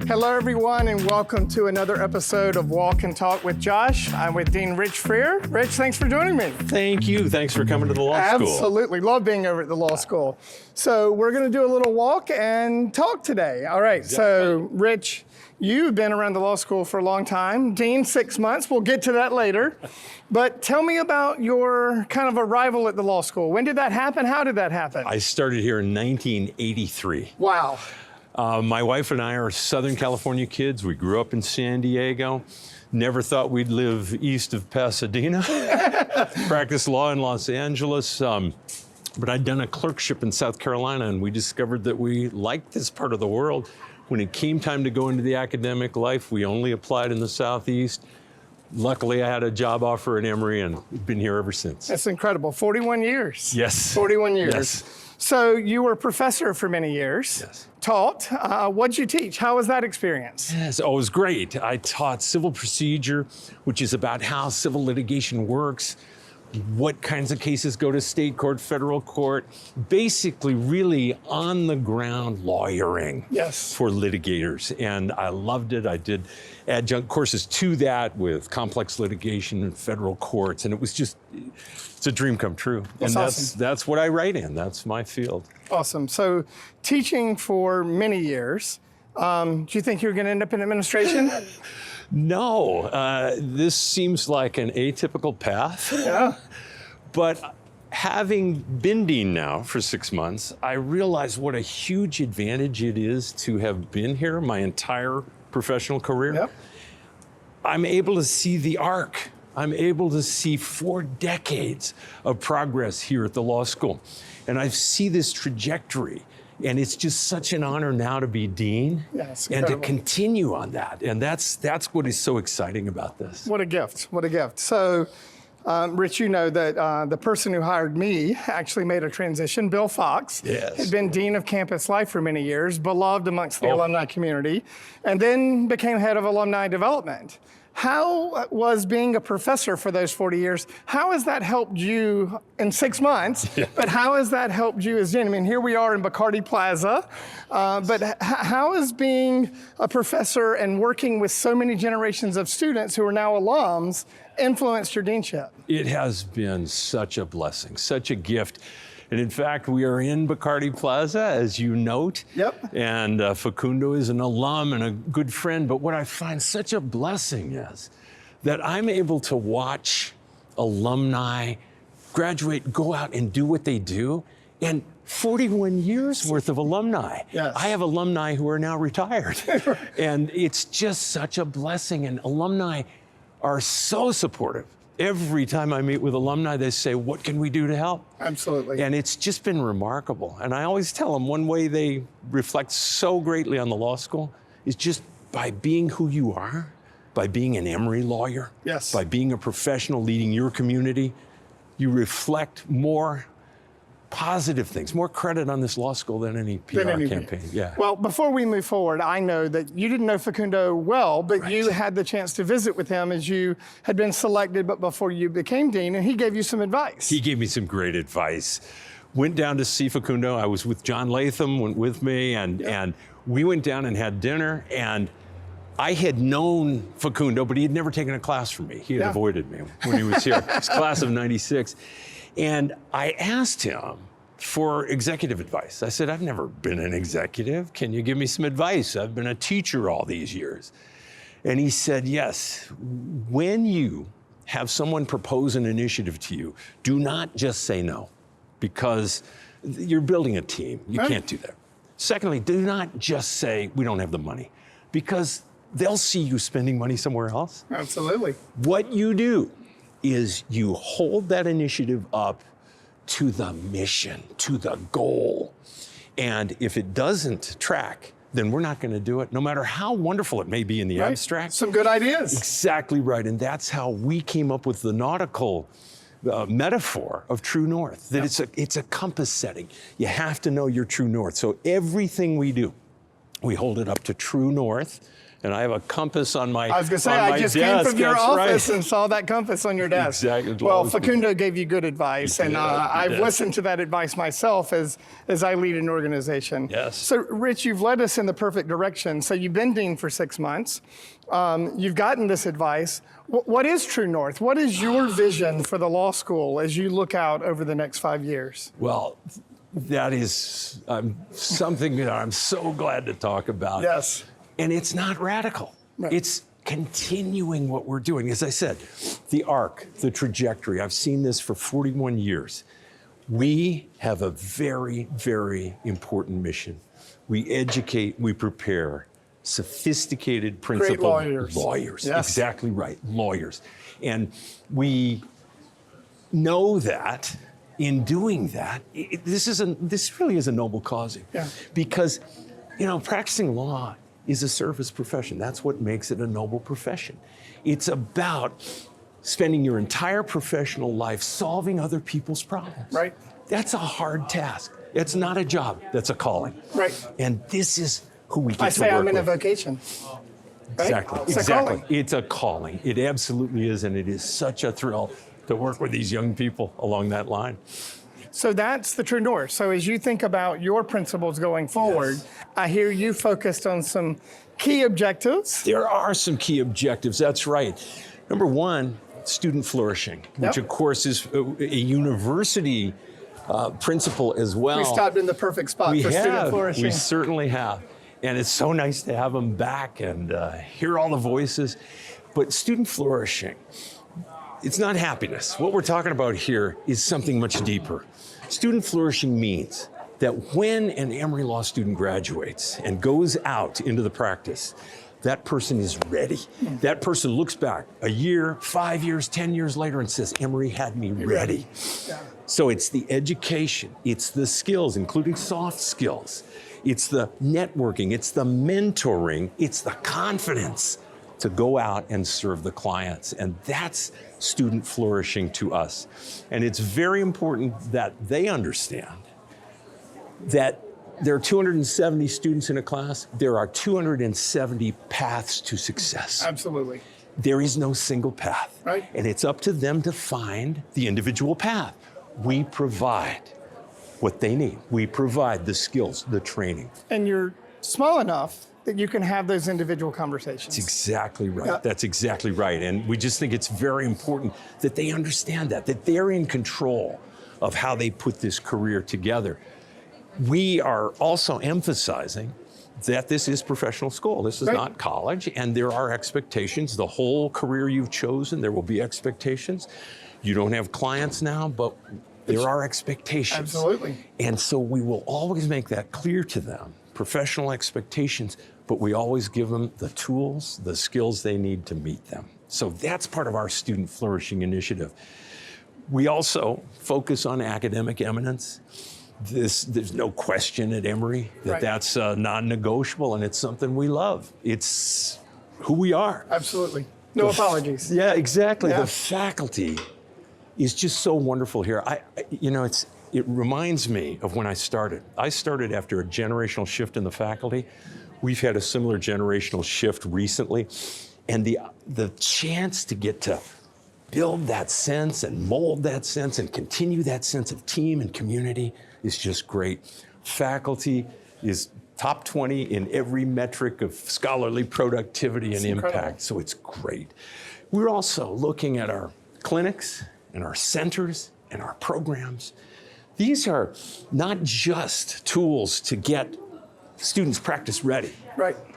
Hello, everyone, and welcome to another episode of Walk and Talk with Josh. I'm with Dean Rich Freer. Rich, thanks for joining me. Thank you. Thanks for coming to the law school. Absolutely. Love being over at the law school. So we're going to do a little walk and talk today. All right. Exactly. So, Rich, you've been around the law school for a long time. Dean, 6 months. We'll get to that later. But tell me about your kind of arrival at the law school. When did that happen? How did that happen? I started here in 1983. Wow. My wife and I are Southern California kids. We grew up in San Diego. Never thought we'd live east of Pasadena. Practiced law in Los Angeles. But I'd done a clerkship in South Carolina, and we discovered that we liked this part of the world. When it came time to go into the academic life, we only applied in the Southeast. Luckily, I had a job offer at Emory, and we've been here ever since. That's incredible. 41 years. Yes. 41 years. Yes. So you were a professor for many years. Yes. Taught. What'd you teach? How was that experience? Yes, oh, it was great. I taught civil procedure, which is about how civil litigation works, what kinds of cases go to state court, federal court, basically really on the ground lawyering. Yes. For litigators. And I loved it. I did adjunct courses to that with complex litigation in federal courts. And it was just, it's a dream come true. That's and awesome. that's what I write in. That's my field. Awesome. So teaching for many years, do you think you're going to end up in administration? No, this seems like an atypical path. Yeah. But having been dean now for 6 months, I realize what a huge advantage it is to have been here my entire professional career. Yep. I'm able to see the arc. I'm able to see 4 decades of progress here at the law school. And I see this trajectory. And it's just such an honor now to be dean and to continue on that. And that's what is so exciting about this. What a gift. What a gift. So, Rich, you know that the person who hired me actually made a transition. Bill Fox had been dean of campus life for many years, beloved amongst the alumni community, and then became head of alumni development. How was being a professor for those 40 years, how has that helped you in 6 months, but how has that helped you as dean? I mean, here we are in Bacardi Plaza, but how is being a professor and working with so many generations of students who are now alums influenced your deanship? It has been such a blessing, such a gift. And in fact, we are in Bacardi Plaza, as you note. Yep. And Facundo is an alum and a good friend. But what I find such a blessing is that I'm able to watch alumni graduate, go out and do what they do. And 41 years worth of alumni. Yes. I have alumni who are now retired. And it's just such a blessing. And alumni are so supportive. Every time I meet with alumni, they say, what can we do to help? Absolutely. And it's just been remarkable. And I always tell them one way they reflect so greatly on the law school is just by being who you are, by being an Emory lawyer, by being a professional leading your community, you reflect more positive things, more credit on this law school than any PR campaign. Yeah. Well, before we move forward, I know that you didn't know Facundo well, but you had the chance to visit with him as you had been selected, but before you became dean, and he gave you some advice. He gave me some great advice. Went down to see Facundo. I was with John Latham, went with me, and we went down and had dinner, and I had known Facundo, but he had never taken a class from me. He had avoided me when he was here. His class of 96. And I asked him for executive advice. I said, I've never been an executive. Can you give me some advice? I've been a teacher all these years. And he said, yes, when you have someone propose an initiative to you, do not just say no, because you're building a team. You can't do that. Secondly, do not just say, we don't have the money, because they'll see you spending money somewhere else. Absolutely. What you do is you hold that initiative up to the mission, to the goal. And if it doesn't track, then we're not going to do it, no matter how wonderful it may be in the abstract. Some good ideas. Exactly right. And that's how we came up with the nautical metaphor of true north, that it's a compass setting. You have to know your true north. So everything we do We hold it up to true north. And I have a compass on my I was going to say, I just came from your office and saw that compass on your desk. Exactly. Well, Facundo gave you good advice, and I've listened to that advice myself as I lead an organization. Yes. So, Rich, you've led us in the perfect direction. So you've been dean for 6 months. You've gotten this advice. What is True North? What is your vision for the law school as you look out over the next 5 years? Well, that is something that I'm so glad to talk about. Yes. And it's not radical. Right. It's continuing what we're doing. As I said, the arc, the trajectory, I've seen this for 41 years. We have a very, very important mission. We educate, we prepare sophisticated principled lawyers. Yes. Exactly right, lawyers. And we know that in doing that, this really is a noble cause. Yeah. Because, practicing law is a service profession. That's what makes it a noble profession. It's about spending your entire professional life solving other people's problems. Right. That's a hard task. It's not a job, that's a calling. Right. And this is who we get to work with. I say I'm in a vocation. Right? Exactly, It's exactly. a calling. It's a calling. It absolutely is, and it is such a thrill to work with these young people along that line. So that's the True North. So as you think about your principles going forward, yes. I hear you focused on some key objectives. There are some key objectives, that's right. Number one, student flourishing, which of course is a university principle as well. We stopped in the perfect spot for student flourishing. We certainly have. And it's so nice to have them back and hear all the voices. But student flourishing, it's not happiness. What we're talking about here is something much deeper. Student flourishing means that when an Emory Law student graduates and goes out into the practice, that person is ready. That person looks back a year, 5 years, 10 years later and says, Emory had me ready. Yeah. So it's the education, it's the skills, including soft skills. It's the networking, it's the mentoring, it's the confidence to go out and serve the clients. And that's student flourishing to us. And it's very important that they understand that there are 270 students in a class. There are 270 paths to success. Absolutely. There is no single path. Right. And it's up to them to find the individual path. We provide what they need. We provide the skills, the training. And you're small enough that you can have those individual conversations. That's exactly right. Yeah. That's exactly right. And we just think it's very important that they understand that they're in control of how they put this career together. We are also emphasizing that this is professional school. This is not college, and there are expectations. The whole career you've chosen, there will be expectations. You don't have clients now, but there are expectations. Absolutely. And so we will always make that clear to them, professional expectations, but we always give them the tools, the skills they need to meet them. So that's part of our Student Flourishing Initiative. We also focus on academic eminence. There's no question at Emory that that's non-negotiable, and it's something we love. It's who we are. Absolutely. No apologies. Yeah, exactly. Yeah. The faculty is just so wonderful here. It reminds me of when I started. I started after a generational shift in the faculty. We've had a similar generational shift recently, and the chance to get to build that sense and mold that sense and continue that sense of team and community is just great. Faculty is top 20 in every metric of scholarly productivity and impact, so it's great. We're also looking at our clinics and our centers and our programs. These are not just tools to get students practice ready,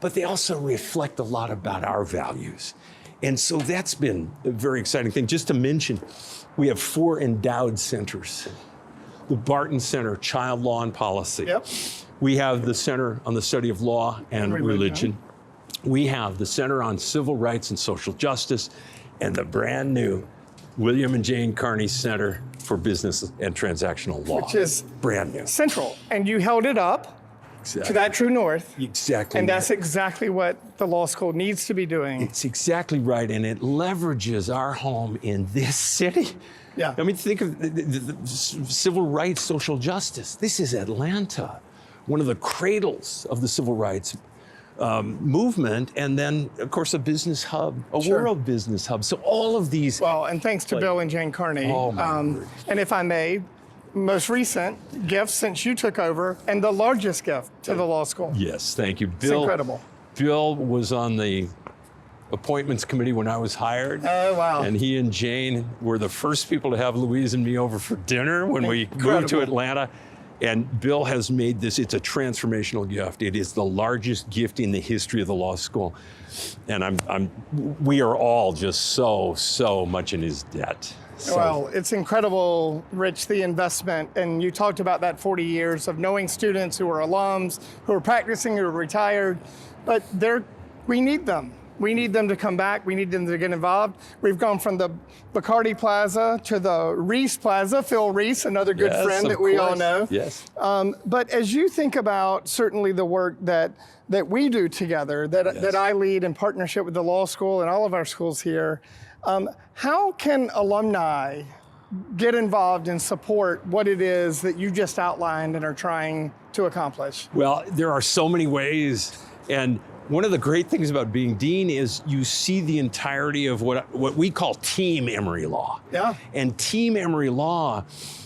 but they also reflect a lot about our values. And so that's been a very exciting thing. Just to mention, we have 4 endowed centers. The Barton Center, Child Law and Policy. Yep. We have the Center on the Study of Law and Religion. We have the Center on Civil Rights and Social Justice, and the brand new William and Jane Carney Center for Business and Transactional Law. Which is brand new. Central. And you held it up to that true north. Exactly. And that's exactly what the law school needs to be doing. It's exactly right. And it leverages our home in this city. Yeah. I mean, think of the civil rights, social justice. This is Atlanta. one of the cradles of the civil rights movement, and then, of course, a business hub, a world business hub. So all of these. Well, and thanks to Bill and Jane Carney. Oh, my word. And if I may, most recent gift since you took over, and the largest gift to the law school. Yes, thank you. It's incredible. Bill was on the appointments committee when I was hired. Oh, wow. And he and Jane were the first people to have Louise and me over for dinner when we moved to Atlanta. And Bill has made this, it's a transformational gift. It is the largest gift in the history of the law school. And we are all just so much in his debt. So. Well, it's incredible, Rich, the investment. And you talked about that 40 years of knowing students who are alums, who are practicing, who are retired. But we need them. We need them to come back. We need them to get involved. We've gone from the Bacardi Plaza to the Reese Plaza. Phil Reese, another good friend that we all know. Yes. But as you think about certainly the work that we do together, that I lead in partnership with the law school and all of our schools here, how can alumni get involved and support what it is that you just outlined and are trying to accomplish? Well, there are so many ways. And one of the great things about being dean is you see the entirety of what we call Team Emory Law. Yeah. And Team Emory Law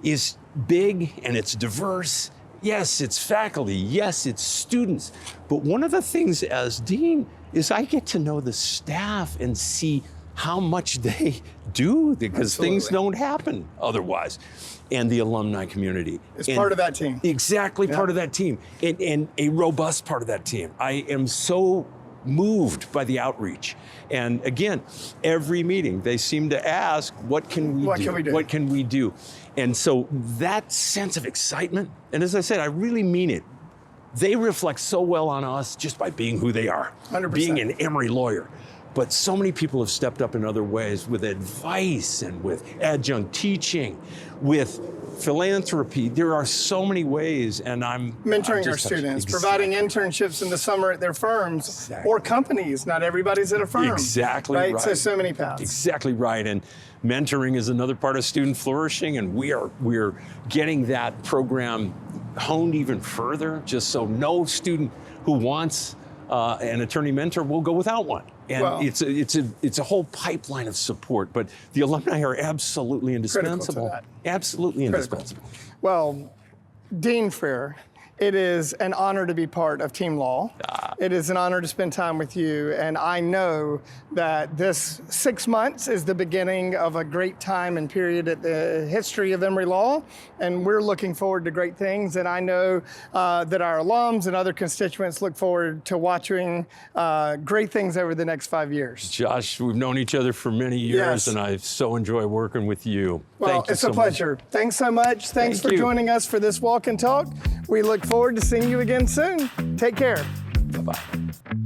is big and it's diverse. Yes, it's faculty. Yes, it's students. But one of the things as dean is I get to know the staff and see how much they do, because things don't happen otherwise. And the alumni community. It's part of that team. Exactly, part of that team, and a robust part of that team. I am so moved by the outreach. And again, every meeting, they seem to ask, what can we do? What can we do? And so that sense of excitement, and as I said, I really mean it, they reflect so well on us just by being who they are, 100%. Being an Emory lawyer. But so many people have stepped up in other ways with advice and with adjunct teaching, with philanthropy. There are so many ways, and I'm mentoring our students, providing internships in the summer at their firms or companies. Not everybody's at a firm. Exactly right. So many paths. Exactly right. And mentoring is another part of student flourishing, and we're getting that program honed even further, just so no student who wants an attorney mentor will go without one. And it's a whole pipeline of support, but the alumni are absolutely indispensable. Critical to that. Absolutely indispensable. Well, Dean Freer, it is an honor to be part of Team Law. It is an honor to spend time with you, and I know that this 6 months is the beginning of a great time and period at the history of Emory Law, and we're looking forward to great things, and I know that our alums and other constituents look forward to watching great things over the next 5 years. Josh, we've known each other for many years, and I so enjoy working with you. Well, Thank you it's so a pleasure. much. Thanks so much. Thanks for joining us for this walk and talk. We look forward to seeing you again soon. Take care. Bye-bye.